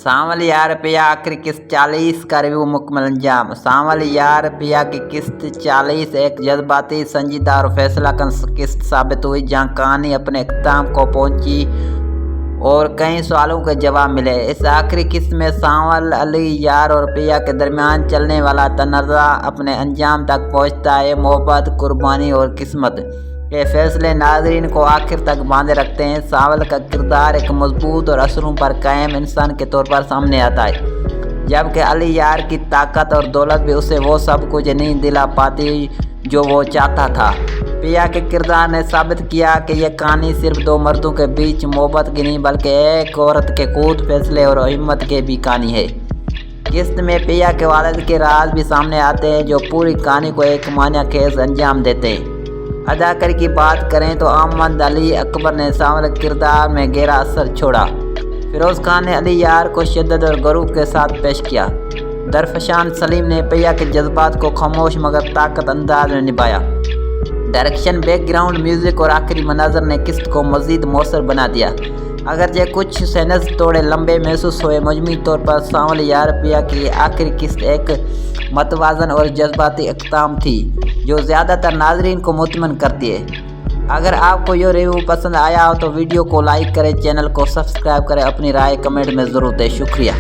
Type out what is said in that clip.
सांवल यार पिया आखिरी किस्त 40 का रिव्यू मुकम्मल अंजाम। सांवल यार पिया की किस्त 40 एक जज्बाती, संजीदा और फैसला कन किस्त साबित हुई, जहां कहानी अपने इख्तिताम को पहुंची और कई सवालों के जवाब मिले। इस आखिरी किस्त में सांवल, अली यार और पिया के दरमियान चलने वाला तनाज़ा अपने अंजाम तक पहुंचता है। मोहब्बत, कुर्बानी और किस्मत के फैसले नाज़रीन को आखिर तक बांधे रखते हैं। सांवल का किरदार एक मजबूत और असरों पर कायम इंसान के तौर पर सामने आता है, जबकि अली यार की ताकत और दौलत भी उसे वो सब कुछ नहीं दिला पाती जो वो चाहता था। पिया के किरदार ने साबित किया कि यह कहानी सिर्फ दो मर्दों के बीच मोहब्बत की नहीं, बल्कि एक औरत के कूद, फैसले और हिम्मत की भी कहानी है। किस्त में पिया के वालिद के राज भी सामने आते हैं, जो पूरी कहानी को एक मानिया खेज अंजाम देते हैं। अदाकारी की बात करें तो अहमद अली अकबर ने सांवल किरदार में गहरा असर छोड़ा। फिरोज खान ने अली यार को शिद्दत और गरूब के साथ पेश किया। दरफशान सलीम ने पिया के जज्बात को खामोश मगर ताकत अंदाज में निभाया। डायरेक्शन, बैकग्राउंड म्यूजिक और आखिरी मनाजर ने किस्त को मजीद मौसर बना दिया। अगरचे कुछ सेनस थोड़े लंबे महसूस हुए, मजमूई तौर पर सांवल यार पिया की आखिरी किस्त एक मतवाजन और जज्बाती इख्तिताम थी, जो ज़्यादातर नाजरीन को मुतमईन करती है। अगर आपको ये रिव्यू पसंद आया हो तो वीडियो को लाइक करें, चैनल को सब्सक्राइब करें, अपनी राय कमेंट में ज़रूर दें। शुक्रिया।